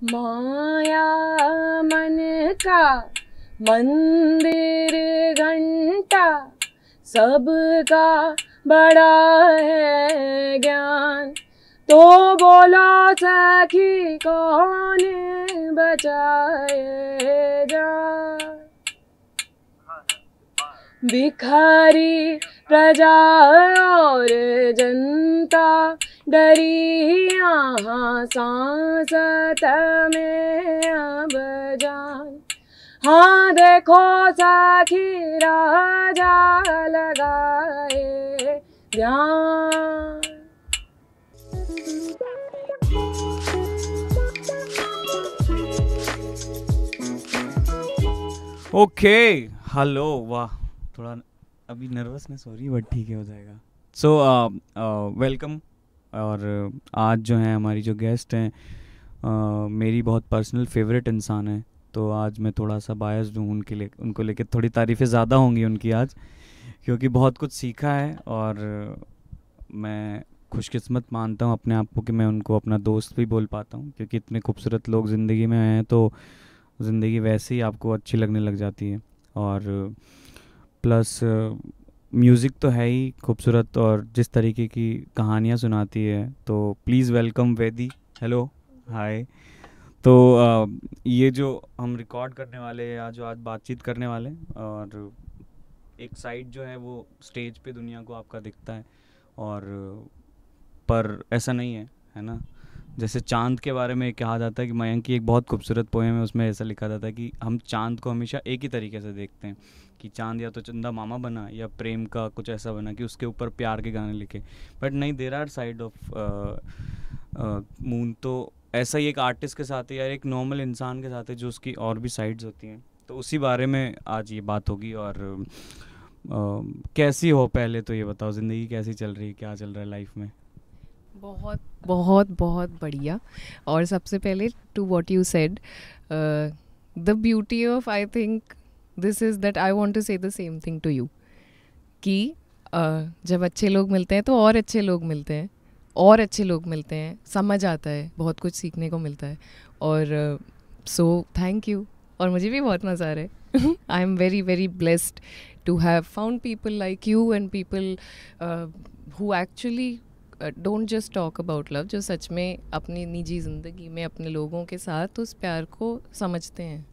माया मन का मंदिर घंटा, सबका बड़ा है ज्ञान। तो बोलो सखी कौन बचाए जान। भिखारी प्रजा और जनता डरी यहाँ सांसत में अब जान। हाँ देखो सखी राजा लगाए ध्यान। ओके हेलो, वाह थोड़ा अभी नर्वसनेस हो रही है बट ठीक है, हो जाएगा। So welcome. और आज जो है हमारी जो गेस्ट हैं मेरी बहुत पर्सनल फेवरेट इंसान है, तो आज मैं थोड़ा सा बायस्ड हूँ उनको लेके थोड़ी तारीफ़ें ज़्यादा होंगी उनकी आज, क्योंकि बहुत कुछ सीखा है। और मैं खुशकिस्मत मानता हूँ अपने आप को कि मैं उनको अपना दोस्त भी बोल पाता हूँ, क्योंकि इतने खूबसूरत लोग ज़िंदगी में हैं तो ज़िंदगी वैसे ही आपको अच्छी लगने लग जाती है। और प्लस म्यूज़िक तो है ही खूबसूरत, और जिस तरीके की कहानियाँ सुनाती है, तो प्लीज़ वेलकम वेदी। हेलो, हाय। तो ये जो हम रिकॉर्ड करने वाले हैं या जो आज बातचीत करने वाले हैं, और एक साइड जो है वो स्टेज पे दुनिया को आपका दिखता है, और पर ऐसा नहीं है ना। जैसे चांद के बारे में कहा जाता है कि मयंक की एक बहुत खूबसूरत पोएम है, उसमें ऐसा लिखा जाता है कि हम चांद को हमेशा एक ही तरीके से देखते हैं कि चांद या तो चंदा मामा बना या प्रेम का कुछ ऐसा बना कि उसके ऊपर प्यार के गाने लिखे। बट नहीं, there are side of moon. तो ऐसा ही एक आर्टिस्ट के साथ है या एक नॉर्मल इंसान के साथ है जो उसकी और भी साइड्स होती हैं, तो उसी बारे में आज ये बात होगी। और कैसी हो, पहले तो ये बताओ, ज़िंदगी कैसी चल रही है, क्या चल रहा है लाइफ में? बहुत बहुत बहुत बढ़िया। और सबसे पहले to what you said, the beauty of, I think this is that I want to say the same thing to you कि जब अच्छे लोग मिलते हैं तो और अच्छे लोग मिलते हैं, और अच्छे लोग मिलते हैं, समझ आता है, बहुत कुछ सीखने को मिलता है। और सो थैंक यू, और मुझे भी बहुत मज़ा आ रहा है। I am very very blessed to have found people like you and people who actually don't just talk about love, जो सच में अपनी निजी ज़िंदगी में अपने लोगों के साथ उस प्यार को समझते हैं।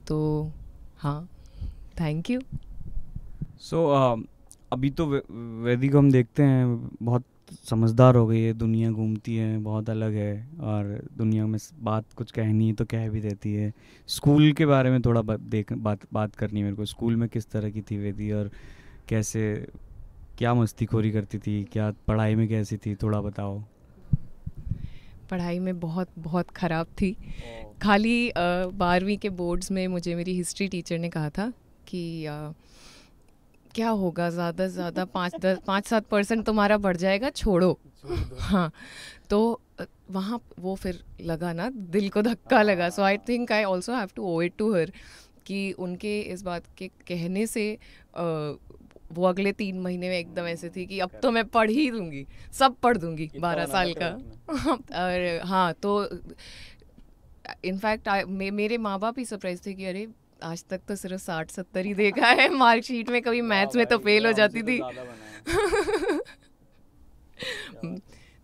तो हाँ, थैंक यू। सो अभी तो वेदी को हम देखते हैं बहुत समझदार हो गई है, दुनिया घूमती है, बहुत अलग है, और दुनिया में बात कुछ कहनी है तो कह भी देती है। स्कूल के बारे में थोड़ा बात करनी है मेरे को। स्कूल में किस तरह की थी वेदी, और कैसे, क्या मस्तीखोरी करती थी, क्या पढ़ाई में कैसी थी, थोड़ा बताओ। पढ़ाई में बहुत बहुत ख़राब थी। खाली 12वीं के बोर्ड्स में मुझे मेरी हिस्ट्री टीचर ने कहा था कि क्या होगा, ज़्यादा से ज़्यादा 5-7% तुम्हारा बढ़ जाएगा, छोड़ो। हाँ, तो वहाँ वो फिर लगा ना, दिल को धक्का लगा। So I think I also have to owe it to her कि उनके इस बात के कहने से वो अगले 3 महीने में एकदम ऐसे थी कि अब तो मैं पढ़ ही दूंगी, सब पढ़ दूंगी। 12 साल का। और हाँ, तो इनफैक्ट मेरे माँ बाप ही सरप्राइज थे कि अरे आज तक तो सिर्फ 60-70 ही देखा है मार्कशीट में, कभी मैथ्स में तो फेल हो जाती थी।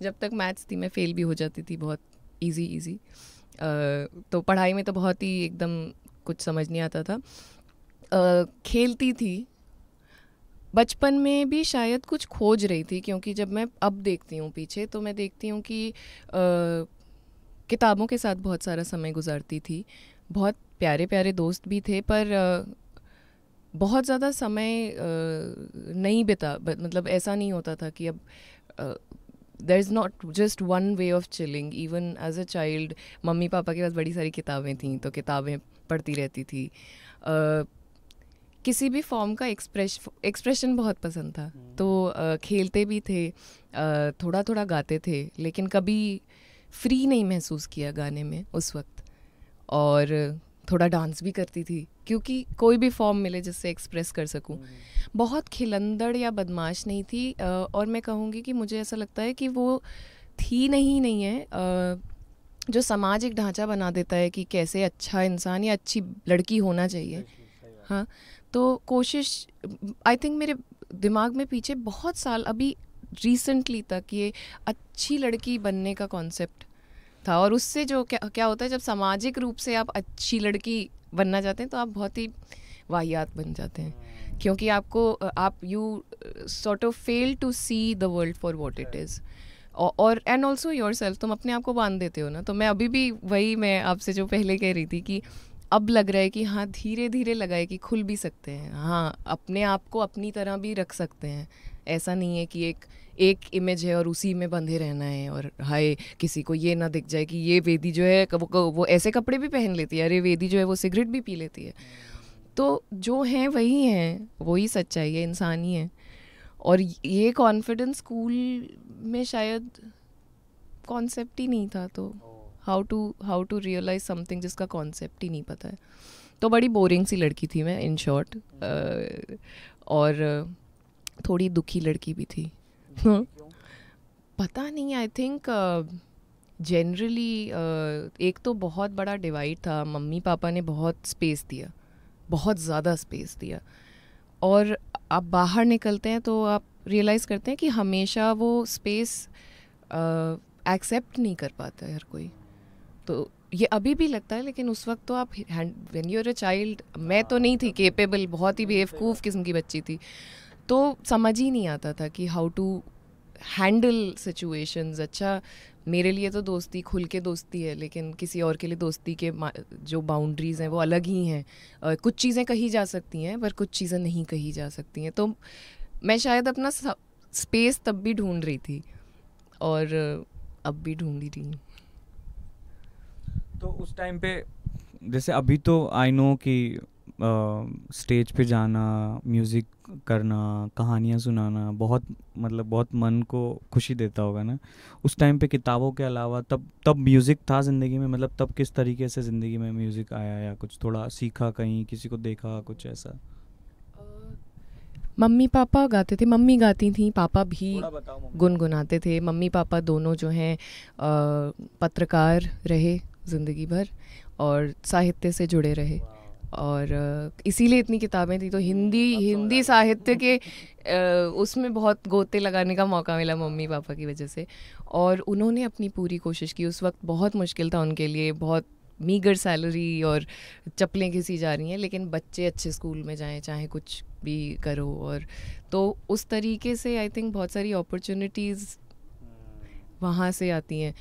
जब तक मैथ्स थी मैं फेल भी हो जाती थी, बहुत इजी। तो पढ़ाई में तो बहुत ही एकदम कुछ समझ नहीं आता था। खेलती थी, बचपन में भी शायद कुछ खोज रही थी, क्योंकि जब मैं अब देखती हूँ पीछे तो मैं देखती हूँ कि किताबों के साथ बहुत सारा समय गुजारती थी, बहुत प्यारे प्यारे दोस्त भी थे, पर बहुत ज़्यादा समय नहीं बिता, मतलब ऐसा नहीं होता था कि अब there is not just one way of chilling. Even as a child mummy papa के पास बड़ी सारी किताबें थीं, तो किताबें पढ़ती रहती थी। किसी भी फॉर्म का एक्सप्रेशन बहुत पसंद था, तो खेलते भी थे, थोड़ा थोड़ा गाते थे, लेकिन कभी फ्री नहीं महसूस किया गाने में उस वक्त। और थोड़ा डांस भी करती थी, क्योंकि कोई भी फॉर्म मिले जिससे एक्सप्रेस कर सकूं। बहुत खिलंदड़ या बदमाश नहीं थी, और मैं कहूँगी कि मुझे ऐसा लगता है कि वो थी नहीं है। जो समाज एक ढांचा बना देता है कि कैसे अच्छा इंसान या अच्छी लड़की होना चाहिए, हाँ, तो कोशिश आई थिंक मेरे दिमाग में पीछे बहुत साल अभी रिसेंटली तक ये अच्छी लड़की बनने का कॉन्सेप्ट था। और उससे जो क्या होता है, जब सामाजिक रूप से आप अच्छी लड़की बनना चाहते हैं तो आप बहुत ही वाहियात बन जाते हैं, क्योंकि आप you sort of fail to see the world for what it is, और एंड ऑल्सो योर सेल्फ, तुम अपने आप को बांध देते हो ना। तो मैं अभी भी वही, मैं आपसे जो पहले कह रही थी कि अब लग रहा है कि हाँ धीरे धीरे लगा है कि खुल भी सकते हैं, हाँ अपने आप को अपनी तरह भी रख सकते हैं। ऐसा नहीं है कि एक इमेज है और उसी में बंधे रहना है, और हाय किसी को ये ना दिख जाए कि ये वेदी जो है वो ऐसे कपड़े भी पहन लेती है, अरे वेदी जो है वो सिगरेट भी पी लेती है। तो जो हैं वही हैं, वही सच्चाई है, इंसान ही है। और ये कॉन्फिडेंस स्कूल में शायद कॉन्सेप्ट ही नहीं था, तो हाउ टू रियलाइज समथिंग जिसका कॉन्सेप्ट ही नहीं पता है। तो बड़ी बोरिंग सी लड़की थी मैं, इन शॉर्ट, और थोड़ी दुखी लड़की भी थी। पता नहीं, आई थिंक जनरली एक तो बहुत बड़ा डिवाइड था, मम्मी पापा ने बहुत स्पेस दिया, बहुत ज़्यादा स्पेस दिया, और आप बाहर निकलते हैं तो आप रियलाइज़ करते हैं कि हमेशा वो स्पेस एक्सेप्ट नहीं कर पाता है हर कोई। तो ये अभी भी लगता है, लेकिन उस वक्त तो आप when you are a child, मैं तो नहीं थी केपेबल, बहुत ही बेवकूफ़ किस्म की बच्ची थी, तो समझ ही नहीं आता था कि हाउ टू हैंडल सिचुएशंस। अच्छा मेरे लिए तो दोस्ती खुल के दोस्ती है, लेकिन किसी और के लिए दोस्ती के जो बाउंड्रीज़ हैं वो अलग ही हैं। कुछ चीज़ें कही जा सकती हैं पर कुछ चीज़ें नहीं कही जा सकती हैं। तो मैं शायद अपना स्पेस तब भी ढूंढ रही थी, और अब भी ढूंढ ही रही हूँ। तो उस टाइम पे, जैसे अभी तो आई नो कि स्टेज पे जाना, म्यूज़िक करना, कहानियाँ सुनाना बहुत मन को खुशी देता होगा ना। उस टाइम पे किताबों के अलावा तब म्यूज़िक था ज़िंदगी में, मतलब तब किस तरीके से ज़िंदगी में म्यूज़िक आया, या कुछ थोड़ा सीखा, कहीं किसी को देखा, कुछ ऐसा? मम्मी पापा गाते थे, मम्मी गाती थी, पापा भी गुनगुनाते थे। मम्मी पापा दोनों जो हैं पत्रकार रहे ज़िंदगी भर और साहित्य से जुड़े रहे, और इसीलिए इतनी किताबें थी। तो हिंदी साहित्य के उसमें बहुत गोते लगाने का मौका मिला मम्मी पापा की वजह से, और उन्होंने अपनी पूरी कोशिश की। उस वक्त बहुत मुश्किल था उनके लिए, बहुत मीगर सैलरी और चप्पलें घिसी जा रही हैं, लेकिन बच्चे अच्छे स्कूल में जाएं, चाहे कुछ भी करो। और तो उस तरीके से आई थिंक बहुत सारी अपॉर्चुनिटीज़ वहाँ से आती हैं।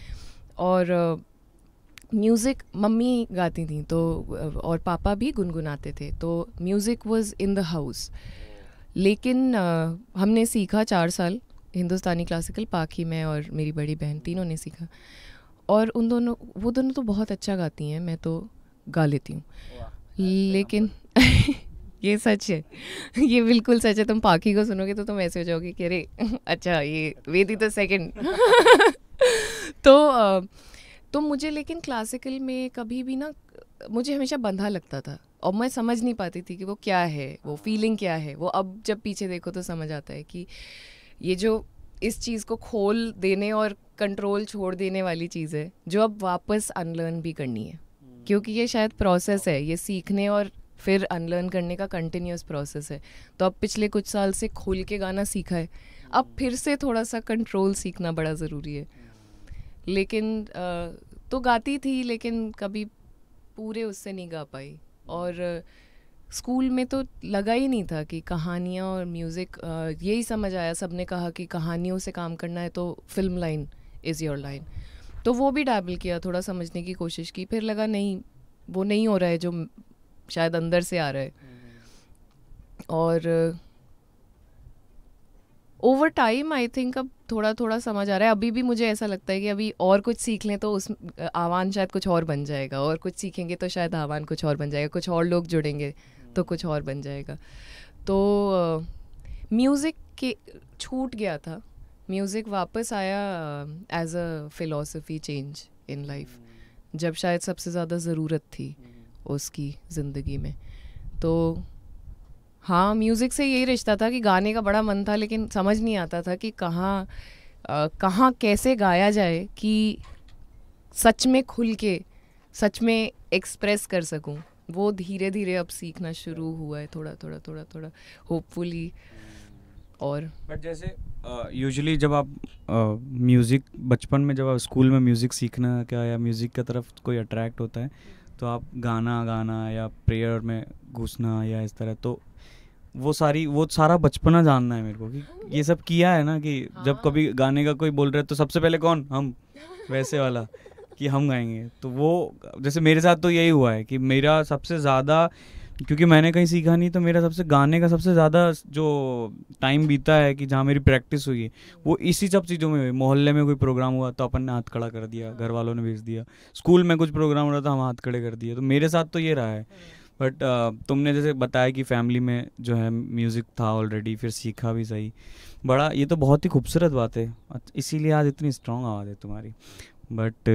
और म्यूज़िक मम्मी गाती थी तो, और पापा भी गुनगुनाते थे, तो music was in the house. लेकिन हमने सीखा 4 साल हिंदुस्तानी क्लासिकल, पाखी में और मेरी बड़ी बहन, तीनों ने सीखा। और वो दोनों तो बहुत अच्छा गाती हैं, मैं तो गा लेती हूँ, लेकिन ये सच है, ये बिल्कुल सच है। तुम पाखी को सुनोगे तो तुम ऐसे हो जाओगे कि अरे अच्छा ये वेदी तो सेकंड। तो मुझे लेकिन क्लासिकल में कभी भी ना, मुझे हमेशा बंधा लगता था, और मैं समझ नहीं पाती थी कि वो क्या है, वो फीलिंग क्या है। वो अब जब पीछे देखो तो समझ आता है कि ये जो इस चीज़ को खोल देने और कंट्रोल छोड़ देने वाली चीज़ है, जो अब वापस अनलर्न भी करनी है, क्योंकि ये शायद प्रोसेस है, ये सीखने और फिर अनलर्न करने का कंटिन्यूस प्रोसेस है। तो अब पिछले कुछ साल से खुल के गाना सीखा है, अब फिर से थोड़ा सा कंट्रोल सीखना बड़ा ज़रूरी है। लेकिन तो गाती थी, लेकिन कभी पूरे उससे नहीं गा पाई। और स्कूल में तो लगा ही नहीं था कि कहानियाँ और म्यूज़िक, यही समझ आया, सबने कहा कि कहानियों से काम करना है तो film line is your line. तो वो भी डैबल किया, थोड़ा समझने की कोशिश की, फिर लगा नहीं, वो नहीं हो रहा है जो शायद अंदर से आ रहा है। और ओवर टाइम आई थिंक अब थोड़ा थोड़ा समझ आ रहा है। अभी भी मुझे ऐसा लगता है कि अभी और कुछ सीख लें तो उस आह्वान शायद कुछ और बन जाएगा, और कुछ सीखेंगे तो शायद आह्वान कुछ और बन जाएगा, कुछ और लोग जुड़ेंगे तो कुछ और बन जाएगा। तो म्यूज़िक के छूट गया था, म्यूज़िक वापस आया as a philosophy change in life, जब शायद सबसे ज़्यादा ज़रूरत थी उसकी ज़िंदगी में। तो हाँ, म्यूज़िक से यही रिश्ता था कि गाने का बड़ा मन था, लेकिन समझ नहीं आता था कि कहाँ कैसे गाया जाए कि सच में खुल के सच में एक्सप्रेस कर सकूं, वो धीरे धीरे अब सीखना शुरू हुआ है, थोड़ा थोड़ा थोड़ा थोड़ा होपफुली। और बट जैसे यूजुअली जब आप म्यूज़िक बचपन में जब आप स्कूल में म्यूज़िक सीखना क्या या म्यूज़िक की तरफ कोई अट्रैक्ट होता है तो आप गाना गाना या प्रेयर में घुसना या इस तरह, तो वो सारा बचपना जानना है मेरे को कि ये सब किया है ना कि जब कभी गाने का कोई बोल रहा है तो सबसे पहले कौन, हम, वैसे वाला कि हम गाएंगे। तो वो जैसे मेरे साथ तो यही हुआ है कि मेरा सबसे ज़्यादा, क्योंकि मैंने कहीं सीखा नहीं, तो मेरा सबसे गाने का सबसे ज़्यादा जो टाइम बीता है कि जहाँ मेरी प्रैक्टिस हुई है वो इसी सब चीज़ों में हुई। मोहल्ले में कोई प्रोग्राम हुआ तो अपन ने हाथ खड़ा कर दिया, घर वालों ने भेज दिया। स्कूल में कुछ प्रोग्राम हो रहा था, हम हाथ खड़े कर दिए। तो मेरे साथ तो ये रहा है। बट तुमने जैसे बताया कि फैमिली में जो है म्यूज़िक था ऑलरेडी, फिर सीखा भी सही, बड़ा, ये तो बहुत ही खूबसूरत बात है, इसीलिए आज इतनी स्ट्रॉन्ग आवाज़ है तुम्हारी। बट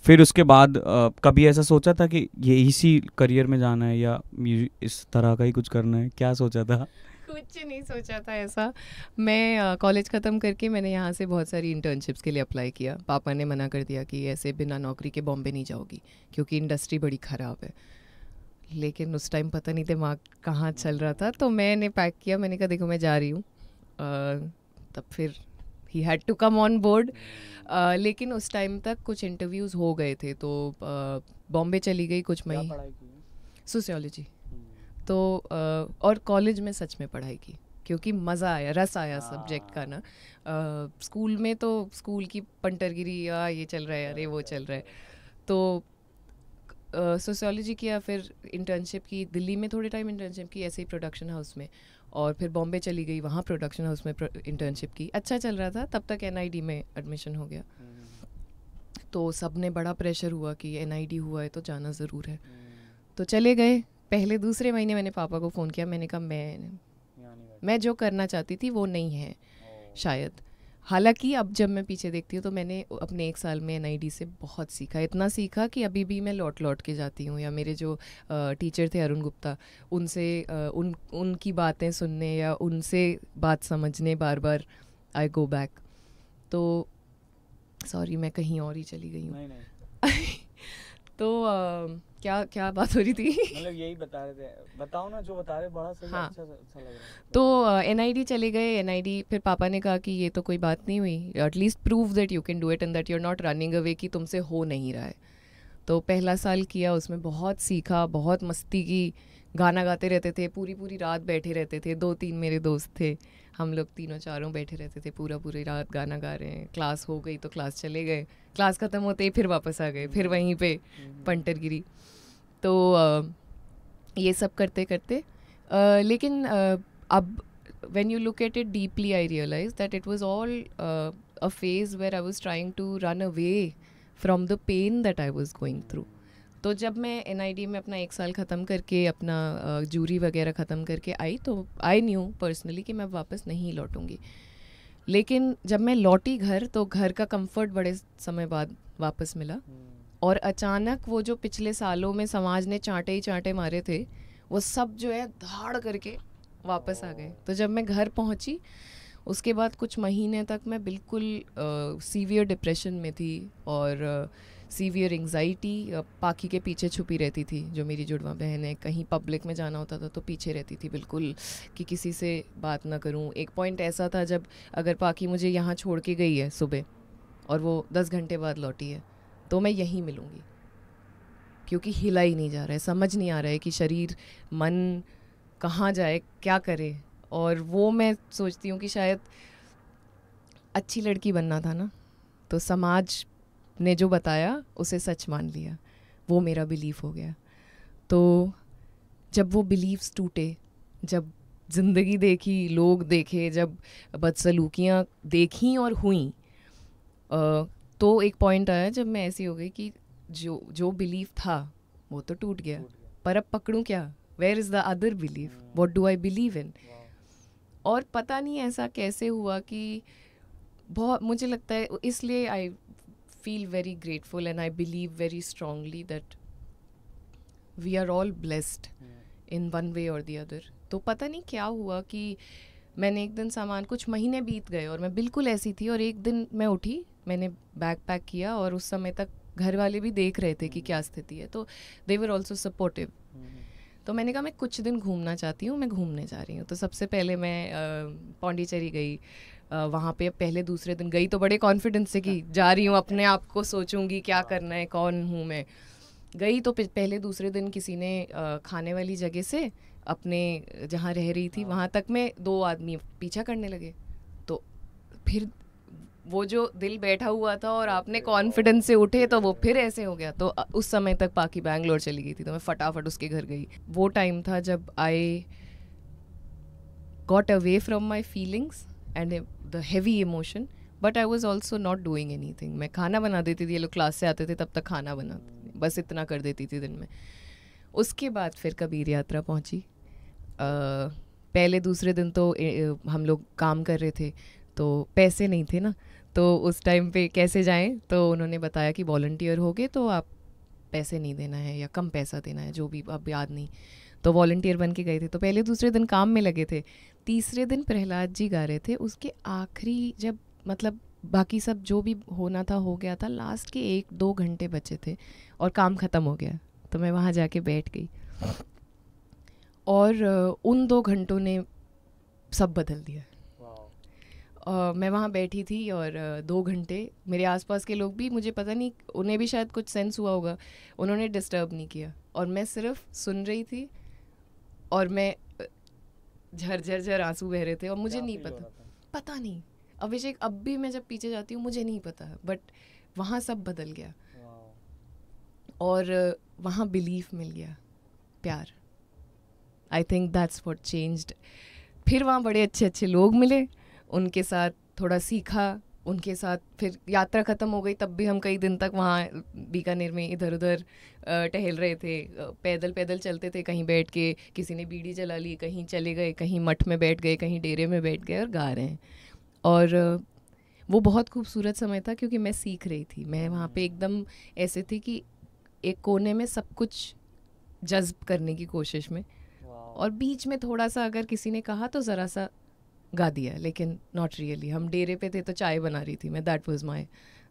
फिर उसके बाद कभी ऐसा सोचा था कि ये इसी करियर में जाना है या इस तरह का ही कुछ करना है, क्या सोचा था? कुछ नहीं सोचा था ऐसा। मैं कॉलेज ख़त्म करके मैंने यहाँ से बहुत सारी इंटर्नशिप्स के लिए अप्लाई किया। पापा ने मना कर दिया कि ऐसे बिना नौकरी के बॉम्बे नहीं जाओगी क्योंकि इंडस्ट्री बड़ी ख़राब है। लेकिन उस टाइम पता नहीं दिमाग कहाँ चल रहा था, तो मैंने पैक किया, मैंने कहा देखो मैं जा रही हूँ। तब फिर ही had to come on board. लेकिन उस टाइम तक कुछ इंटरव्यूज़ हो गए थे, तो बॉम्बे चली गई कुछ महीने, सोशियोलॉजी। तो और कॉलेज में सच में पढ़ाई की क्योंकि मज़ा आया, रस आया सब्जेक्ट का ना। स्कूल में तो स्कूल की पंटरगिरी, या ये चल रहा है, अरे वो चल रहा है। तो सोशियोलॉजी किया, फिर इंटर्नशिप की दिल्ली में, थोड़े टाइम इंटर्नशिप की ऐसे ही प्रोडक्शन हाउस में, और फिर बॉम्बे चली गई, वहाँ प्रोडक्शन हाउस में इंटर्नशिप की। अच्छा चल रहा था, तब तक NID में एडमिशन हो गया। तो सब ने बड़ा प्रेशर हुआ कि NID हुआ है तो जाना ज़रूर है। तो चले गए। पहले दूसरे महीने मैंने पापा को फ़ोन किया, मैंने कहा मैं जो करना चाहती थी वो नहीं है शायद। हालांकि अब जब मैं पीछे देखती हूँ तो मैंने अपने 1 साल में NID से बहुत सीखा, इतना सीखा कि अभी भी मैं लौट के जाती हूँ। या मेरे जो टीचर थे अरुण गुप्ता, उनसे उनकी बातें सुनने या उनसे बात समझने बार बार आई गो बैक। तो सॉरी मैं कहीं और ही चली गई हूँ। तो क्या बात हो रही थी? मतलब यही बता रहे थे, बताओ ना जो बता रहे, बड़ा सही। हाँ। अच्छा लग रहा है। तो NID चले गए। NID फिर पापा ने कहा कि ये तो कोई बात नहीं हुई, at least prove that you can do it and that you are not running away, कि तुमसे हो नहीं रहा है। तो पहला साल किया, उसमें बहुत सीखा, बहुत मस्ती की, गाना गाते रहते थे, पूरी रात बैठे रहते थे। 2-3 मेरे दोस्त थे, हम लोग तीनों चारों बैठे रहते थे, पूरी रात गाना गा रहे हैं। क्लास हो गई तो क्लास चले गए, क्लास ख़त्म होते ही फिर वापस आ गए, फिर वहीं पे पंटरगिरी। तो ये सब करते करते लेकिन अब when you look at it deeply, I realized that it was all a phase where I was trying to run away from the pain that I was going through. तो जब मैं NID में अपना 1 साल ख़त्म करके, अपना जूरी वगैरह ख़त्म करके आई, तो आई न्यू पर्सनली कि मैं वापस नहीं लौटूंगी। लेकिन जब मैं लौटी घर, तो घर का कंफर्ट बड़े समय बाद वापस मिला। और अचानक वो जो पिछले सालों में समाज ने चांटे ही चांटे मारे थे, वो सब जो है धाड़ करके वापस आ गए। तो जब मैं घर पहुंची, उसके बाद कुछ महीने तक मैं बिल्कुल सीवियर डिप्रेशन में थी और सीवियर एंग्जाइटी। पाकी के पीछे छुपी रहती थी, जो मेरी जुड़वा बहन है। कहीं पब्लिक में जाना होता था तो पीछे रहती थी बिल्कुल, कि किसी से बात ना करूं। एक पॉइंट ऐसा था जब अगर पाकी मुझे यहाँ छोड़ के गई है सुबह और वो 10 घंटे बाद लौटी है, तो मैं यहीं मिलूँगी, क्योंकि हिला ही नहीं जा रहा है, समझ नहीं आ रहा है कि शरीर मन कहाँ जाए, क्या करे। और वो मैं सोचती हूँ कि शायद अच्छी लड़की बनना था ना, तो समाज ने जो बताया उसे सच मान लिया, वो मेरा बिलीफ हो गया। तो जब वो बिलीव्स टूटे, जब ज़िंदगी देखी, लोग देखे, जब बदसलूकियाँ देखी और हुई, तो एक पॉइंट आया जब मैं ऐसी हो गई कि जो बिलीफ था वो तो टूट गया, पर अब पकड़ूं क्या? Where is the other belief? What do I believe in? और पता नहीं ऐसा कैसे हुआ कि बहुत, मुझे लगता है इसलिए I feel very grateful and I believe very strongly that we are all blessed in one way और द अदर। तो पता नहीं क्या हुआ कि मैंने एक दिन सामान, कुछ महीने बीत गए और मैं बिल्कुल ऐसी थी, और एक दिन मैं उठी मैंने बैग पैक किया और उस समय तक घर वाले भी देख रहे थे कि क्या स्थिति है, तो दे वर ऑल्सो सपोर्टिव। तो मैंने कहा मैं कुछ दिन घूमना चाहती हूँ, मैं घूमने जा रही हूँ। तो सबसे पहले मैं पौंडीचेरी गई। वहाँ पे पहले दूसरे दिन गई तो बड़े कॉन्फिडेंस से कि जा रही हूँ, अपने आप को सोचूंगी क्या करना है, कौन हूँ मैं। गई तो पहले दूसरे दिन किसी ने खाने वाली जगह से अपने जहाँ रह रही थी वहाँ तक में 2 आदमी पीछा करने लगे। तो फिर वो जो दिल बैठा हुआ था और आपने कॉन्फिडेंस से उठे तो वो फिर ऐसे हो गया। तो उस समय तक पाकि बैंगलोर चली गई थी, तो मैं फटाफट उसके घर गई। वो टाइम था जब I got away from my feelings and the heavy emotion, but I was also not doing any thing. मैं खाना बना देती थी, ये लोग क्लास से आते थे तब तक खाना बना, बस इतना कर देती थी दिन में। उसके बाद फिर कबीर यात्रा पहुंची। पहले दूसरे दिन तो हम लोग काम कर रहे थे, तो पैसे नहीं थे ना, तो उस टाइम पे कैसे जाएं। तो उन्होंने बताया कि वॉलंटियर होगे तो आप पैसे नहीं देना है या कम पैसा देना है, जो भी, अब याद नहीं। तो वॉलंटियर बन के गए थे। तो पहले दूसरे दिन काम में लगे थे। तीसरे दिन प्रहलाद जी गा रहे थे, उसके आखिरी जब मतलब बाकी सब जो भी होना था हो गया था, लास्ट के 1-2 घंटे बचे थे और काम ख़त्म हो गया। तो मैं वहाँ जाके बैठ गई और उन 2 घंटों ने सब बदल दिया। मैं वहाँ बैठी थी और 2 घंटे मेरे आसपास के लोग भी, मुझे पता नहीं, उन्हें भी शायद कुछ सेंस हुआ होगा, उन्होंने डिस्टर्ब नहीं किया और मैं सिर्फ सुन रही थी। और मैं झरझर आंसू बह रहे थे और मुझे नहीं पता नहीं अभिषेक, अब भी मैं जब पीछे जाती हूँ मुझे नहीं पता, बट वहाँ सब बदल गया और वहाँ बिलीफ मिल गया, प्यार। I think that's what changed. फिर वहाँ बड़े अच्छे अच्छे लोग मिले, उनके साथ थोड़ा सीखा, उनके साथ फिर यात्रा ख़त्म हो गई, तब भी हम कई दिन तक वहाँ बीकानेर में इधर उधर टहल रहे थे, पैदल पैदल चलते थे, कहीं बैठ के किसी ने बीड़ी जला ली, कहीं चले गए, कहीं मठ में बैठ गए, कहीं डेरे में बैठ गए और गा रहे हैं। और वो बहुत खूबसूरत समय था क्योंकि मैं सीख रही थी। मैं वहाँ पे एकदम ऐसे थी कि एक कोने में सब कुछ जज्ब करने की कोशिश में, और बीच में थोड़ा सा अगर किसी ने कहा तो ज़रा सा गा दिया, लेकिन नॉट रियली। हम डेरे पे थे तो चाय बना रही थी मैं, that was my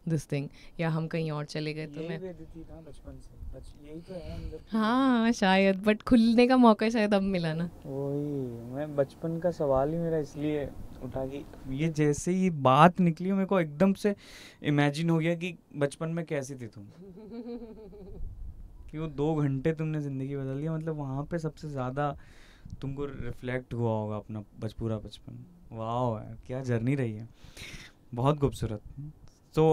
this thing. या हम कहीं और चले गए तो मैं बचपन से यही तो है अंदर। हाँ शायद, बट खुलने का मौका शायद अब मिला ना। वही मैं बचपन का सवाल ही मेरा इसलिए उठा कि ये जैसे ही बात निकली मेरे को एकदम से इमेजिन हो गया कि बचपन में कैसी थी तुम, कि वो 2 घंटे तुमने ज़िंदगी बदल दिया। मतलब वहाँ पे सबसे ज़्यादा तुमको रिफ्लेक्ट हुआ होगा अपना पूरा बचपन। वाह यार, क्या जर्नी रही है, बहुत खूबसूरत। तो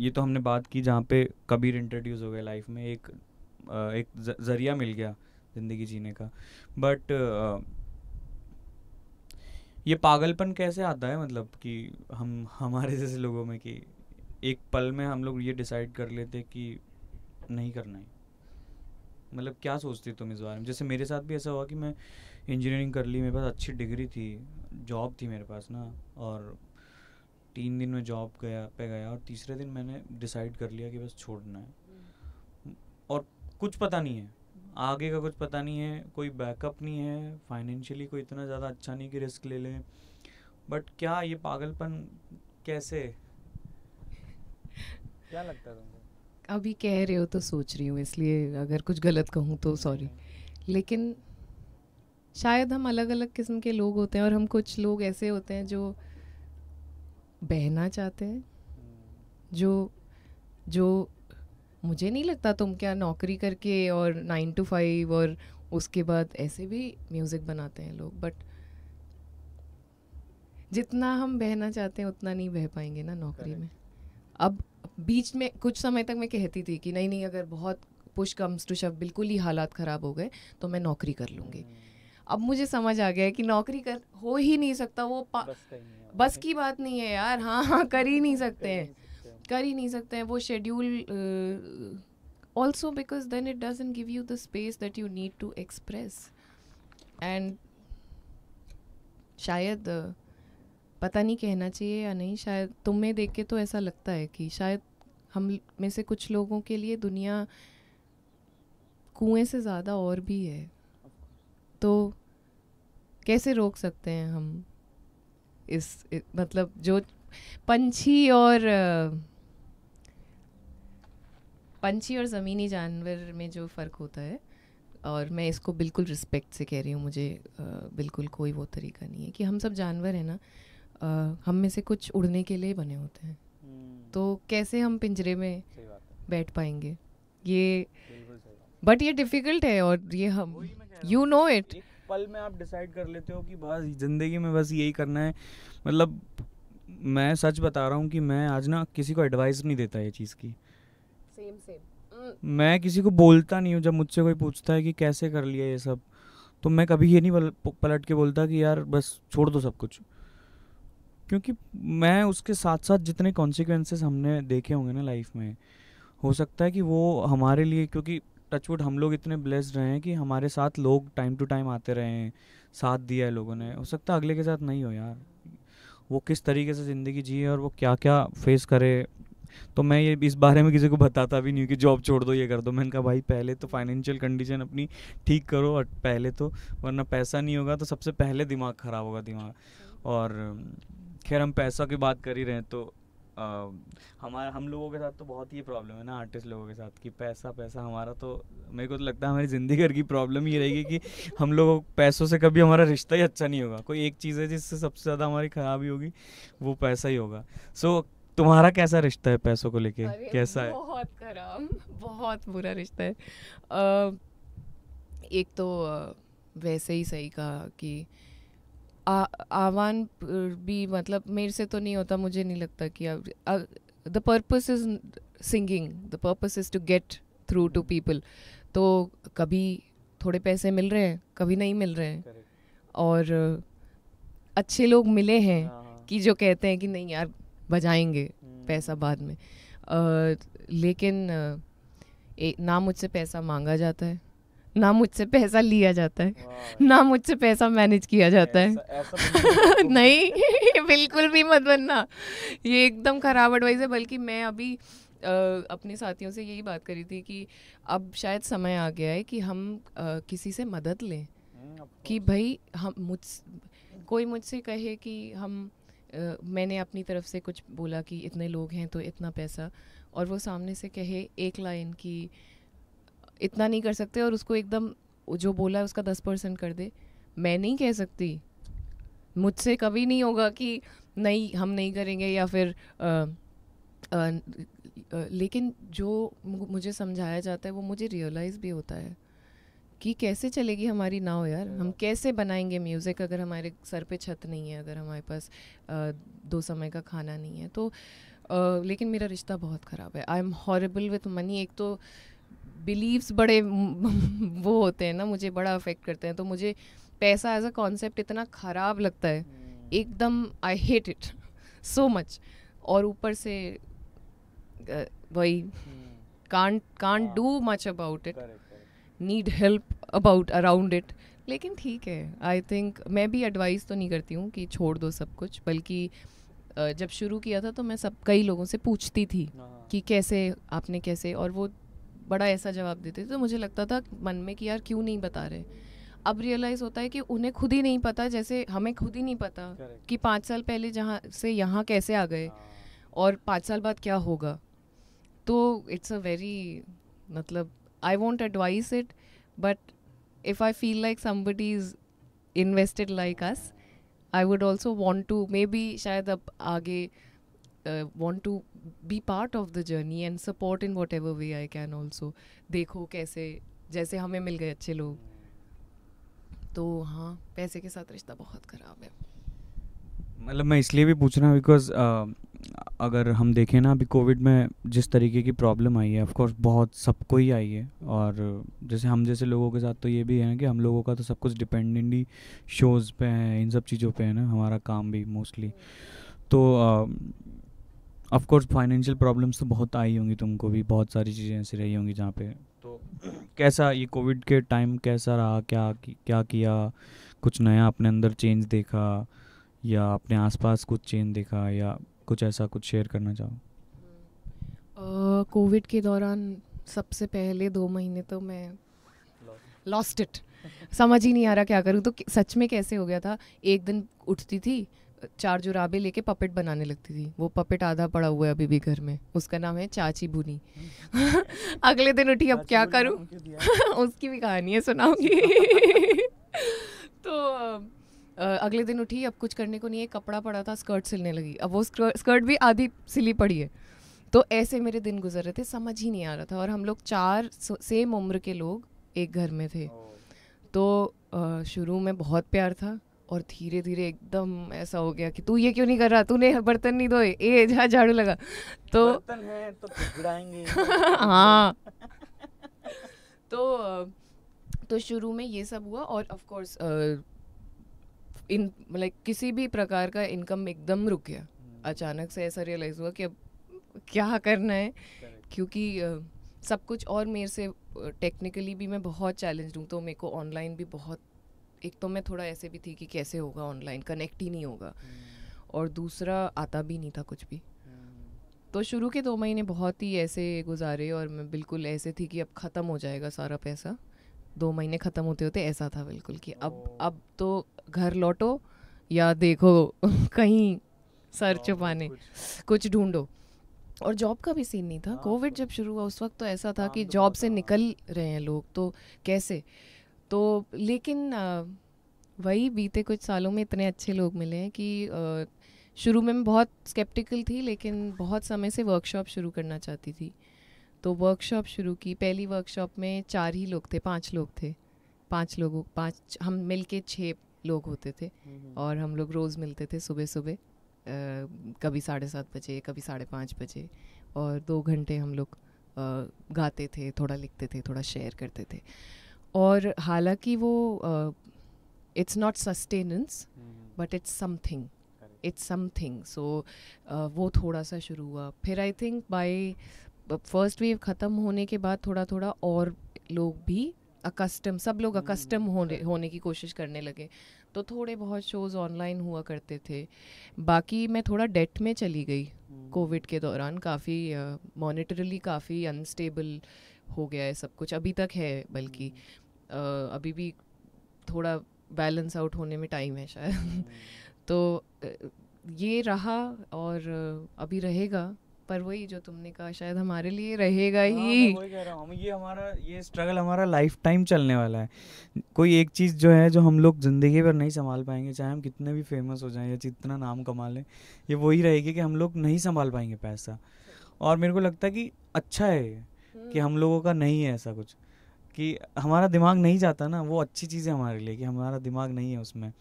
ये तो हमने बात की जहाँ पे कबीर इंट्रोड्यूस हो गए लाइफ में, एक ज़रिया मिल गया ज़िंदगी जीने का। बट ये पागलपन कैसे आता है, मतलब कि हमारे जैसे लोगों में, कि एक पल में हम लोग ये डिसाइड कर लेते कि नहीं करना है। मतलब क्या सोचती तुम इस बारे में? जैसे मेरे साथ भी ऐसा हुआ कि मैं इंजीनियरिंग कर ली, मेरे पास अच्छी डिग्री थी, जॉब थी मेरे पास ना, और 3 दिन में जॉब गया और तीसरे दिन मैंने डिसाइड कर लिया कि बस छोड़ना है। और कुछ पता नहीं है आगे का, कुछ पता नहीं है, कोई बैकअप नहीं है, फाइनेंशियली कोई इतना ज़्यादा अच्छा नहीं कि रिस्क ले लें। बट क्या ये पागलपन कैसे, क्या लगता है तुमको? अभी कह रहे हो तो सोच रही हूँ, इसलिए अगर कुछ गलत कहूँ तो सॉरी। लेकिन शायद हम अलग अलग किस्म के लोग होते हैं, और हम कुछ लोग ऐसे होते हैं जो बहना चाहते हैं, जो मुझे नहीं लगता तुम क्या नौकरी करके और 9 to 5 और उसके बाद ऐसे भी म्यूज़िक बनाते हैं लोग, बट जितना हम बहना चाहते हैं उतना नहीं बह पाएंगे ना नौकरी में। अब बीच में कुछ समय तक मैं कहती थी कि नहीं अगर बहुत पुश कम्स टू शव, बिल्कुल ही हालात ख़राब हो गए तो मैं नौकरी कर लूँगी। अब मुझे समझ आ गया है कि नॉकरी कर हो ही नहीं सकता, वो बस की बात नहीं है यार। हाँ कर ही नहीं सकते हैं वो schedule, also because then it doesn't give you the space that you need to express. And शायद पता नहीं कहना चाहिए या नहीं, शायद तुम्हें देख के तो ऐसा लगता है कि शायद हम में से कुछ लोगों के लिए दुनिया कुएं से ज़्यादा और भी है। तो कैसे रोक सकते हैं हम मतलब जो पंछी और ज़मीनी जानवर में जो फ़र्क होता है, और मैं इसको बिल्कुल रिस्पेक्ट से कह रही हूँ, मुझे बिल्कुल कोई वो तरीका नहीं है कि हम सब जानवर हैं ना, हम में से कुछ उड़ने के लिए बने होते हैं, तो कैसे हम पिंजरे में बैठ पाएंगे, ये बट ये डिफ़िकल्ट है, और ये हम यू नो इट। एक पल में आप डिसाइड कर लेते हो कि बस ज़िंदगी में बस यही करना है। मतलब मैं सच बता रहा हूँ कि मैं आज ना किसी को एडवाइस नहीं देता ये चीज़ की। सेम मैं किसी को बोलता नहीं हूँ। जब मुझसे कोई पूछता है कि कैसे कर लिया ये सब, तो मैं कभी ये नहीं पलट के बोलता कि यार बस छोड़ दो सब कुछ, क्योंकि मैं उसके साथ साथ जितने कॉन्सिक्वेंसेस हमने देखे होंगे ना लाइफ में, हो सकता है कि वो हमारे लिए, क्योंकि टचवुड हम लोग इतने ब्लेस्ड रहे हैं कि हमारे साथ लोग टाइम टू टाइम आते रहे हैं, साथ दिया है लोगों ने, हो सकता है अगले के साथ नहीं हो यार, वो किस तरीके से ज़िंदगी जिए और वो क्या क्या फेस करे। तो मैं ये इस बारे में किसी को बताता भी नहीं हूँ कि जॉब छोड़ दो, ये कर दो। मैंने कहा भाई पहले तो फाइनेंशियल कंडीशन अपनी ठीक करो, और पहले तो, वरना पैसा नहीं होगा तो सबसे पहले दिमाग ख़राब होगा दिमाग। और खैर हम पैसा की बात कर ही रहे हैं, तो हम लोगों के साथ तो बहुत ही प्रॉब्लम है ना, आर्टिस्ट लोगों के साथ, कि पैसा पैसा हमारा, तो मेरे को तो लगता है हमारी ज़िंदगी भर की प्रॉब्लम ही रहेगी कि हम लोगों पैसों से कभी हमारा रिश्ता ही अच्छा नहीं होगा। कोई एक चीज़ है जिससे सबसे ज़्यादा हमारी खराबी होगी, वो पैसा ही होगा। सो तुम्हारा कैसा रिश्ता है पैसों को लेके, कैसा है? बहुत खराब, बहुत बुरा रिश्ता है। एक तो वैसे ही सही कहा कि आह्वान भी, मतलब मेरे से तो नहीं होता, मुझे नहीं लगता कि the purpose is singing, the purpose is to get through to people. तो कभी थोड़े पैसे मिल रहे हैं, कभी नहीं मिल रहे हैं, और अच्छे लोग मिले हैं कि जो कहते हैं कि नहीं यार बजाएंगे, पैसा बाद में, लेकिन ना मुझसे पैसा मांगा जाता है, ना मुझसे पैसा लिया जाता है, ना मुझसे पैसा मैनेज किया जाता है। ऐसा नहीं बिल्कुल भी मत बनना, ये एकदम ख़राब एडवाइस है। बल्कि मैं अभी अपने साथियों से यही बात करी थी कि अब शायद समय आ गया है कि हम किसी से मदद लें, कि भाई कोई मुझसे कहे कि मैंने अपनी तरफ से कुछ बोला कि इतने लोग हैं तो इतना पैसा, और वो सामने से कहे एक लाइन की इतना नहीं कर सकते, और उसको एकदम जो बोला है उसका 10% कर दे। मैं नहीं कह सकती, मुझसे कभी नहीं होगा कि नहीं हम नहीं करेंगे, या फिर लेकिन जो मुझे समझाया जाता है वो मुझे रियलाइज़ भी होता है कि कैसे चलेगी हमारी नाव यार, हम कैसे बनाएंगे म्यूज़िक अगर हमारे सर पे छत नहीं है, अगर हमारे पास 2 समय का खाना नहीं है। तो लेकिन मेरा रिश्ता बहुत ख़राब है, I M horrible with money. एक तो बिलीव्स बड़े वो होते हैं ना, मुझे बड़ा अफेक्ट करते हैं, तो मुझे पैसा एज अ कॉन्सेप्ट इतना ख़राब लगता है एकदम, I hate it so much. और ऊपर से वही can't do much about it, need help around it. लेकिन ठीक है, आई थिंक मैं भी एडवाइस तो नहीं करती हूँ कि छोड़ दो सब कुछ, बल्कि जब शुरू किया था तो मैं कई लोगों से पूछती थी कि कैसे आपने कैसे, और वो बड़ा ऐसा जवाब देते थे, तो मुझे लगता था मन में कि यार क्यों नहीं बता रहे। अब रियलाइज़ होता है कि उन्हें खुद ही नहीं पता, जैसे हमें खुद ही नहीं पता कि 5 साल पहले जहाँ से यहाँ कैसे आ गए और 5 साल बाद क्या होगा। तो इट्स अ वेरी, मतलब I won't advise it, but if I feel like somebody is invested like us, I would also want to maybe शायद अब आगे want to be part of the journey and support in whatever way I can also। देखो कैसे, जैसे हमें मिल गए अच्छे लोग, तो हाँ पैसे के साथ रिश्ता बहुत ख़राब है। मतलब मैं इसलिए भी पूछ रहा हूँ बिकॉज अगर हम देखें ना, अभी कोविड में जिस तरीके की प्रॉब्लम आई है, ऑफ कोर्स बहुत सबको ही आई है, और जैसे हम जैसे लोगों के साथ तो ये भी है कि हम लोगों का तो सब कुछ डिपेंडेंट ही शोज़ पे है, इन सब चीज़ों पे है ना, हमारा काम भी मोस्टली। तो ऑफ कोर्स फाइनेंशियल प्रॉब्लम्स तो बहुत आई होंगी, तुमको भी बहुत सारी चीज़ें ऐसी रही होंगी जहाँ पे। तो कैसा ये कोविड के टाइम कैसा रहा, क्या किया, कुछ नया अपने अंदर चेंज देखा, या अपने आसपास कुछ चेंज देखा, या कुछ ऐसा कुछ शेयर करना चाहो? कोविड के दौरान सबसे पहले 2 महीने तो मैं लॉस्ट इट, समझ ही नहीं आ रहा क्या करूँ। तो सच में कैसे हो गया था, एक दिन उठती थी, 4 जुराबे लेके पपेट बनाने लगती थी। वो पपेट आधा पड़ा हुआ है अभी भी घर में, उसका नाम है चाची बुनी। अगले दिन उठी अब क्या करूं, उसकी भी कहानी है सुनाऊंगी। तो अगले दिन उठी, अब कुछ करने को नहीं है, कपड़ा पड़ा था, स्कर्ट सिलने लगी। अब वो स्कर्ट भी आधी सिली पड़ी है। तो ऐसे मेरे दिन गुजर रहे थे, समझ ही नहीं आ रहा था। और हम लोग 4 सेम उम्र के लोग एक घर में थे। तो शुरू में बहुत प्यार था और धीरे धीरे एकदम ऐसा हो गया कि तू ये क्यों नहीं कर रहा, तूने बर्तन नहीं धोए, ए जा झाड़ू लगा। तो बर्तन है तो गिराएंगे। हाँ। तो शुरू में ये सब हुआ। और ऑफ कोर्स इन लाइक किसी भी प्रकार का इनकम एकदम रुक गया। अचानक से ऐसा रियलाइज हुआ कि अब क्या करना है, क्योंकि सब कुछ, और मेरे से टेक्निकली भी मैं बहुत चैलेंज हूँ। तो मेरे को ऑनलाइन भी बहुत, एक तो मैं थोड़ा ऐसे भी थी कि कैसे होगा ऑनलाइन, कनेक्ट ही नहीं होगा, और दूसरा आता भी नहीं था कुछ भी। तो शुरू के 2 महीने बहुत ही ऐसे गुजारे और मैं बिल्कुल ऐसे थी कि अब ख़त्म हो जाएगा सारा पैसा। 2 महीने ख़त्म होते होते ऐसा था बिल्कुल कि अब तो घर लौटो या देखो कहीं सर छुपाने कुछ ढूंढो। और जॉब का भी सीन नहीं था। कोविड जब शुरू हुआ उस वक्त तो ऐसा था कि जॉब से निकल रहे हैं लोग, तो कैसे। तो लेकिन वही बीते कुछ सालों में इतने अच्छे लोग मिले हैं कि शुरू में मैं बहुत स्केप्टिकल थी, लेकिन बहुत समय से वर्कशॉप शुरू करना चाहती थी। तो वर्कशॉप शुरू की। पहली वर्कशॉप में 4 ही लोग थे, 5 लोग थे, 5 हम मिल के 6 लोग होते थे। और हम लोग रोज़ मिलते थे सुबह सुबह, कभी 7:30 बजे, कभी 5:30 बजे, और 2 घंटे हम लोग गाते थे, थोड़ा लिखते थे, थोड़ा शेयर करते थे। और हालांकि वो it's not sustenance but it's something. So वो थोड़ा सा शुरू हुआ। फिर I think by first wave ख़त्म होने के बाद थोड़ा थोड़ा और लोग भी सब लोग अकस्टम होने की कोशिश करने लगे। तो थोड़े बहुत शोज़ ऑनलाइन हुआ करते थे। बाकी मैं थोड़ा डेट में चली गई कोविड के दौरान। काफ़ी मॉनेटरली काफ़ी अनस्टेबल हो गया है सब कुछ, अभी तक है, बल्कि अभी भी थोड़ा बैलेंस आउट होने में टाइम है शायद। तो ये रहा और अभी रहेगा। पर वही जो तुमने कहा, शायद हमारे लिए रहेगा ही। मैं वही कह रहा हूँ, ये स्ट्रगल हमारा लाइफ टाइम चलने वाला है। कोई एक चीज़ जो है जो हम लोग ज़िंदगी भर नहीं संभाल पाएंगे, चाहे हम कितने भी फेमस हो जाएं या जितना नाम कमा लें, ये वही रहेगी कि हम लोग नहीं संभाल पाएंगे पैसा। और मेरे को लगता है कि अच्छा है कि हम लोगों का नहीं है ऐसा कुछ, कि हमारा दिमाग नहीं जाता ना, वो अच्छी चीज़ है हमारे लिए कि हमारा दिमाग नहीं है उसमें।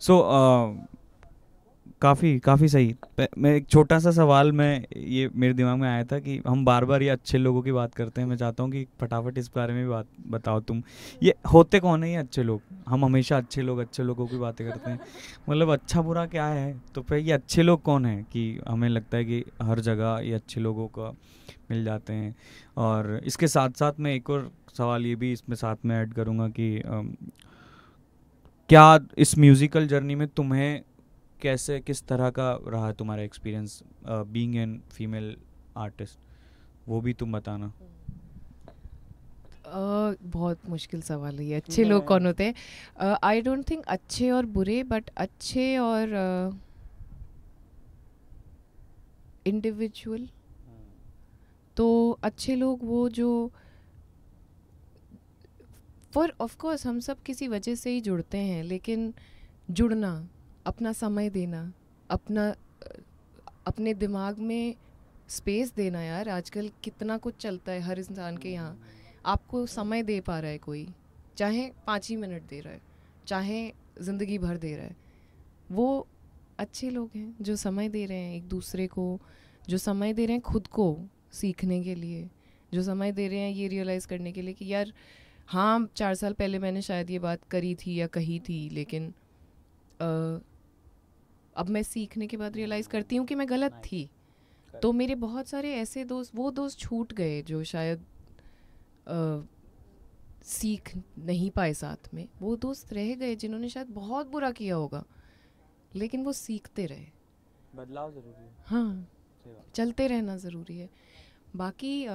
सो काफ़ी सही। मैं एक छोटा सा सवाल ये मेरे दिमाग में आया था कि हम बार बार ये अच्छे लोगों की बात करते हैं। मैं चाहता हूँ कि फटाफट इस बारे में भी बात बताओ तुम। ये होते कौन है ये अच्छे लोग? हम हमेशा अच्छे लोगों की बातें करते हैं, मतलब अच्छा बुरा क्या है? तो फिर ये अच्छे लोग कौन हैं कि हमें लगता है कि हर जगह ये अच्छे लोगों का मिल जाते हैं? और इसके साथ साथ मैं एक और सवाल ये भी इसमें साथ में ऐड करूँगा कि क्या इस म्यूज़िकल जर्नी में तुम्हें किस तरह का रहा है तुम्हारा experience being an female artist, वो भी तुम बताना। बहुत मुश्किल सवाल है ये। अच्छे लोग कौन होते हैं? आई डोंट थिंक अच्छे और बुरे, बट अच्छे और इंडिविजुअल। तो अच्छे लोग वो जो फॉर ऑफ कोर्स हम सब किसी वजह से ही जुड़ते हैं, लेकिन जुड़ना, अपना समय देना, अपने दिमाग में स्पेस देना। यार आजकल कितना कुछ चलता है हर इंसान के यहाँ। आपको समय दे पा रहा है कोई, चाहे 5 ही मिनट दे रहा है, चाहे ज़िंदगी भर दे रहा है, वो अच्छे लोग हैं जो समय दे रहे हैं एक दूसरे को, जो समय दे रहे हैं खुद को सीखने के लिए, जो समय दे रहे हैं ये रियलाइज़ करने के लिए कि यार हाँ 4 साल पहले मैंने शायद ये बात करी थी या कही थी, लेकिन अब मैं सीखने के बाद रियलाइज़ करती हूँ कि मैं गलत थी। तो मेरे बहुत सारे ऐसे वो दोस्त छूट गए जो शायद सीख नहीं पाए साथ में। वो दोस्त रह गए जिन्होंने शायद बहुत बुरा किया होगा, लेकिन वो सीखते रहे। बदलाव ज़रूरी है। हाँ, चलते रहना ज़रूरी है। बाकी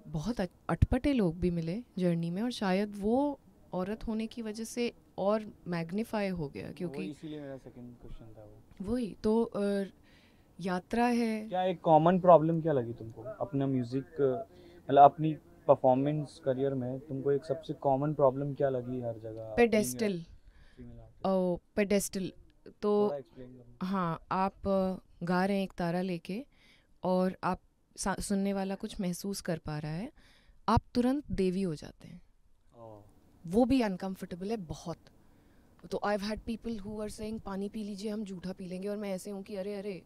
बहुत अटपटे लोग भी मिले जर्नी में, और शायद वो औरत होने की वजह से और मैग्नीफाई हो गया, क्योंकि इसीलिए मेरा सेकंड क्वेश्चन था वो। वही तो यात्रा है। क्या एक कॉमन प्रॉब्लम क्या लगी तुमको अपना म्यूजिक मतलब अपनी परफॉर्मेंस करियर में, तुमको एक सबसे कॉमन प्रॉब्लम क्या लगी हर जगह? पेडेस्टल, पेडेस्टल तो थोड़ा एक्सप्लेन करो। हाँ, आप गा रहे हैं एक तारा लेके और आप सुनने वाला कुछ महसूस कर पा रहा है, आप तुरंत देवी हो जाते हैं। वो भी अनकंफर्टेबल है बहुत। तो I have had people who are saying पानी पी लीजिए, हम जूठा पी लेंगे, और मैं ऐसे हूँ कि अरे अरे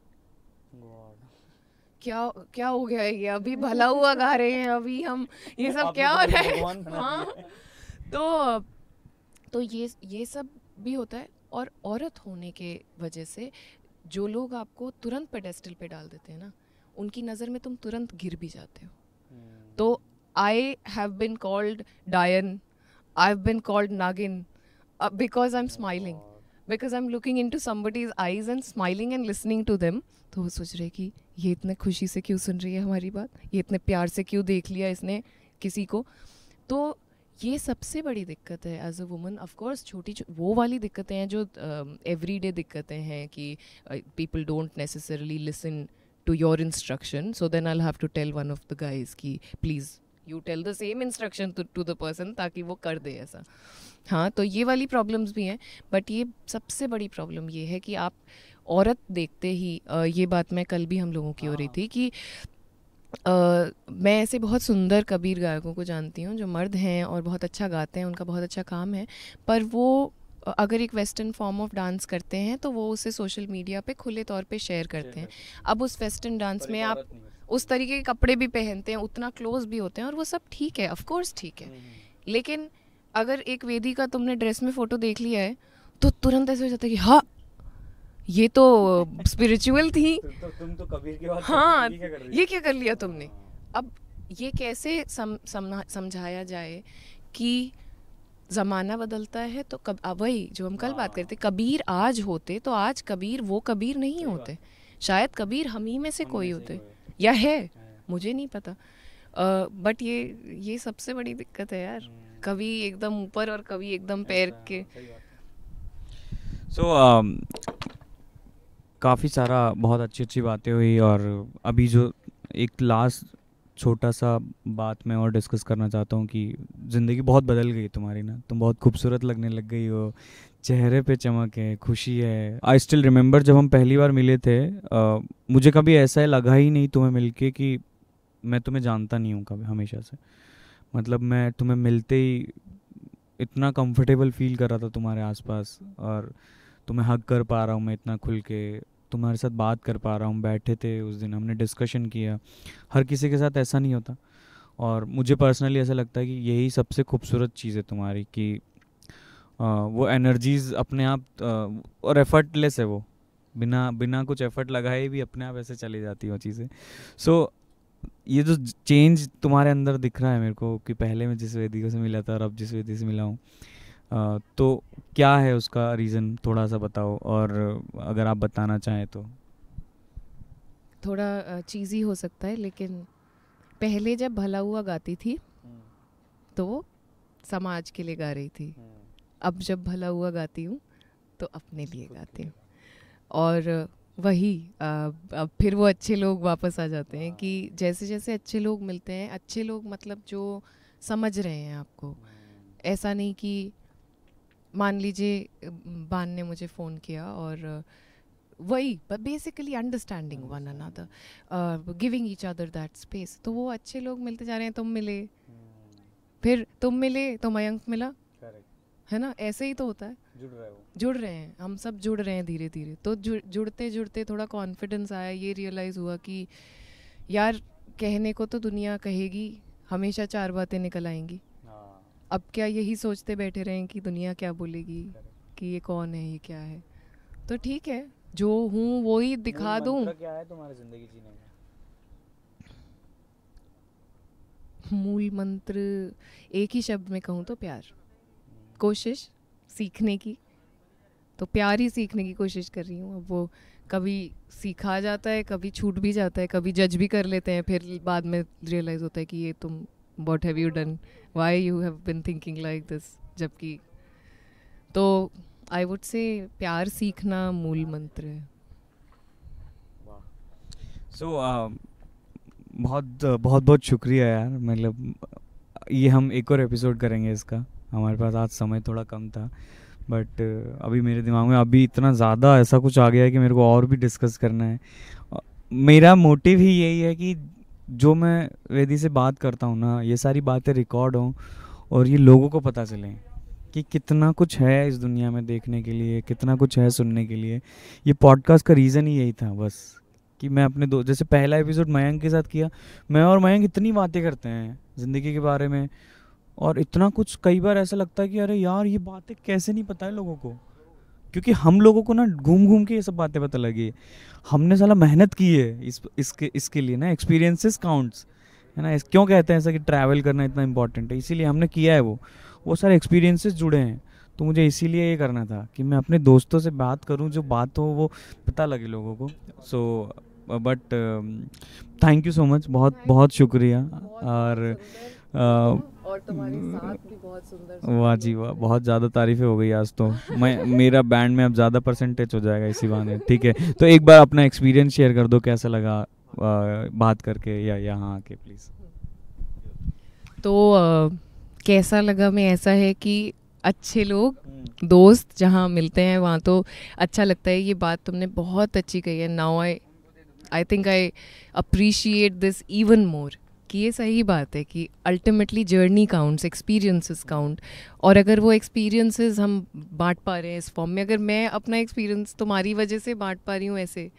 क्या क्या हो गया है, ये अभी भला हुआ गा रहे हैं, अभी हम ये सब क्या हो रहा है। हाँ, तो ये सब भी होता है। और औरत होने के वजह से जो लोग आपको तुरंत पेडेस्टल पे डाल देते हैं ना, उनकी नज़र में तुम तुरंत गिर भी जाते हो। तो आई हैव बिन कॉल्ड डायन, आई हैव बिन कॉल्ड नागिन, because I am smiling, because I am looking into somebody's eyes and smiling and listening to them. तो वो सोच रहे कि ये इतने खुशी से क्यों सुन रही है हमारी बात, ये इतने प्यार से क्यों देख लिया इसने किसी को। तो ये सबसे बड़ी दिक्कत है as a woman. Of course छोटी वो वाली दिक्कतें हैं जो एवरीडे दिक्कतें हैं कि people don't necessarily listen to your instruction, so then I'll have to tell one of the guys कि please you tell the same instruction to the person ताकि वो कर दे ऐसा। हाँ, तो ये वाली प्रॉब्लम्स भी हैं, बट ये सबसे बड़ी प्रॉब्लम ये है कि आप औरत देखते ही ये बात मैं कल भी हम लोगों की हो रही थी कि मैं ऐसे बहुत सुंदर कबीर गायकों को जानती हूँ जो मर्द हैं और बहुत अच्छा गाते हैं, उनका बहुत अच्छा काम है, पर वो अगर एक वेस्टर्न फॉर्म ऑफ डांस करते हैं तो वो उसे सोशल मीडिया पे खुले तौर पे शेयर करते हैं। अब उस वेस्टर्न डांस में आप उस तरीके के कपड़े भी पहनते हैं, उतना क्लोज भी होते हैं, और वो सब ठीक है, ऑफ कोर्स ठीक है। लेकिन अगर एक वेदी का तुमने ड्रेस में फ़ोटो देख लिया है तो तुरंत ऐसे हो जाता है कि हाँ ये तो स्पिरिचुअल थी। तुम तो कबीर की बात हाँ, कर ये क्या कर लिया तुमने। अब ये कैसे समझाया जाए कि ज़माना बदलता है तो वही जो हम कल बात करते, कबीर आज होते तो आज कबीर वो कबीर नहीं होते, शायद कबीर हम ही में से कोई होते, या है मुझे नहीं पता। बट ये सबसे बड़ी दिक्कत है यार, कभी एकदम ऊपर और कभी एकदम पैर के। काफ़ी सारा बहुत अच्छी अच्छी बातें हुई, और अभी जो एक लास्ट छोटा सा बात मैं और डिस्कस करना चाहता हूँ कि ज़िंदगी बहुत बदल गई तुम्हारी ना, तुम बहुत खूबसूरत लगने लग गई हो, चेहरे पे चमक है, खुशी है। आई स्टिल रिमेंबर जब हम पहली बार मिले थे, मुझे कभी ऐसा लगा ही नहीं तुम्हें मिलके कि मैं तुम्हें जानता नहीं हूँ कभी, हमेशा से। मतलब मैं तुम्हें मिलते ही इतना कंफर्टेबल फील कर रहा था तुम्हारे आसपास, और तुम्हें हग कर पा रहा हूँ मैं इतना खुल के, तुम्हारे साथ बात कर पा रहा हूँ। बैठे थे उस दिन, हमने डिस्कशन किया, हर किसी के साथ ऐसा नहीं होता। और मुझे पर्सनली ऐसा लगता है कि यही सबसे खूबसूरत चीज़ है तुम्हारी कि वो एनर्जीज़ अपने आप और एफर्टलेस है, वो बिना कुछ एफर्ट लगाए भी अपने आप ऐसे चली जाती है वो चीज़ें। सो ये जो चेंज तुम्हारे अंदर दिख रहा है मेरे को कि पहले मैं जिस वेदी से मिला था और अब जिस वेदी से मिला हूँ, तो क्या है उसका रीज़न, थोड़ा सा बताओ, और अगर आप बताना चाहें तो। थोड़ा चीज़ी हो सकता है, लेकिन पहले जब भला हुआ गाती थी तो समाज के लिए गा रही थी, अब जब भला हुआ गाती हूँ तो अपने लिए गाती हूँ। और वही अब फिर वो अच्छे लोग वापस आ जाते हैं कि जैसे जैसे अच्छे लोग मिलते हैं, अच्छे लोग मतलब जो समझ रहे हैं आपको, ऐसा नहीं कि मान लीजिए बान ने मुझे फ़ोन किया और वही basically understanding one another, giving each other that space, तो वो अच्छे लोग मिलते जा रहे हैं। तुम मिले, फिर तुम मिले तो मयंक मिला, है ना, ऐसे ही तो होता है, जुड़ रहे हैं, हम सब जुड़ रहे हैं धीरे धीरे। तो जुड़ते जुड़ते थोड़ा कॉन्फिडेंस आया, ये रियलाइज़ हुआ कि यार कहने को तो दुनिया कहेगी, हमेशा चार बातें निकल आएंगी, अब क्या यही सोचते बैठे रहें कि दुनिया क्या बोलेगी, कि ये कौन है, ये क्या है। तो ठीक है, जो हूँ वो ही दिखा दूँ। क्या है तुम्हारी ज़िंदगी जीने का मूल मंत्र एक ही शब्द में कहूँ तो प्यार, कोशिश सीखने की, तो प्यार ही सीखने की कोशिश कर रही हूँ। अब वो कभी सीखा जाता है, कभी छूट भी जाता है, कभी जज भी कर लेते हैं, फिर बाद में रियलाइज़ होता है कि ये तुम what have you done, why you have been thinking like this, जबकि तो आई वुड से प्यार सीखना मूल मंत्र है. सो बहुत बहुत बहुत शुक्रिया यार. मतलब ये हम एक और एपिसोड करेंगे इसका. हमारे पास आज समय थोड़ा कम था, बट अभी मेरे दिमाग में अभी इतना ज़्यादा ऐसा कुछ आ गया है कि मेरे को और भी डिस्कस करना है. मेरा मोटिव ही यही है कि जो मैं वेदी से बात करता हूँ ना, ये सारी बातें रिकॉर्ड हों और ये लोगों को पता चलें कि कितना कुछ है इस दुनिया में देखने के लिए, कितना कुछ है सुनने के लिए. ये पॉडकास्ट का रीज़न ही यही था बस, कि मैं अपने जैसे पहला एपिसोड मयंक के साथ किया, मैं और मयंक इतनी बातें करते हैं ज़िंदगी के बारे में, और इतना कुछ कई बार ऐसा लगता है कि अरे यार ये बातें कैसे नहीं पता है लोगों को, क्योंकि हम लोगों को ना घूम घूम के ये सब बातें पता लगी है. हमने साला मेहनत की है इसके लिए ना. एक्सपीरियंसेस काउंट्स है ना. क्यों कहते हैं ऐसा कि ट्रैवल करना इतना इंपॉर्टेंट है? इसीलिए हमने किया है. वो सारे एक्सपीरियंसेस जुड़े हैं. तो मुझे इसीलिए ये करना था कि मैं अपने दोस्तों से बात करूं, जो बात हो वो पता लगे लोगों को. So but thank you so much. बहुत बहुत शुक्रिया. और तुम्हारे साथ भी बहुत सुंदर. वाह जी वाह, बहुत ज़्यादा तारीफ़ें हो गई आज तो. मेरा बैंड में अब ज़्यादा परसेंटेज हो जाएगा इसी बहाने. ठीक है, तो एक बार अपना एक्सपीरियंस शेयर कर दो, कैसा लगा बात करके या यहाँ आके प्लीज़. तो कैसा लगा में ऐसा है कि अच्छे लोग दोस्त जहाँ मिलते हैं वहाँ तो अच्छा लगता है. ये बात तुमने बहुत अच्छी कही है. Now I think I appreciate this even more, कि ये सही बात है कि ultimately journey counts, experiences count. और अगर वो एक्सपीरियंसेस हम बांट पा रहे हैं इस फॉर्म में, अगर मैं अपना एक्सपीरियंस तुम्हारी वजह से बांट पा रही हूँ ऐसे,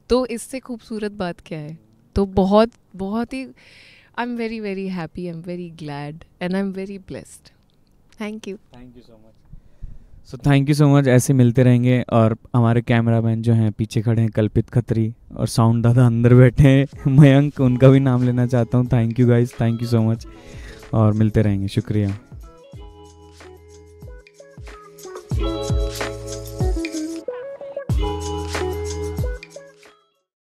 तो इससे खूबसूरत बात क्या है. तो बहुत बहुत ही I am very very happy, I am very glad and I am very blessed. Thank you. Thank you so much. So thank you so much. ऐसे मिलते रहेंगे. और हमारे कैमरामैन जो हैं पीछे खड़े हैं, कल्पित खत्री, और साउंड दादा अंदर बैठे हैं मयंक, उनका भी नाम लेना चाहता हूँ. Thank you guys, thank you so much. और मिलते रहेंगे. शुक्रिया.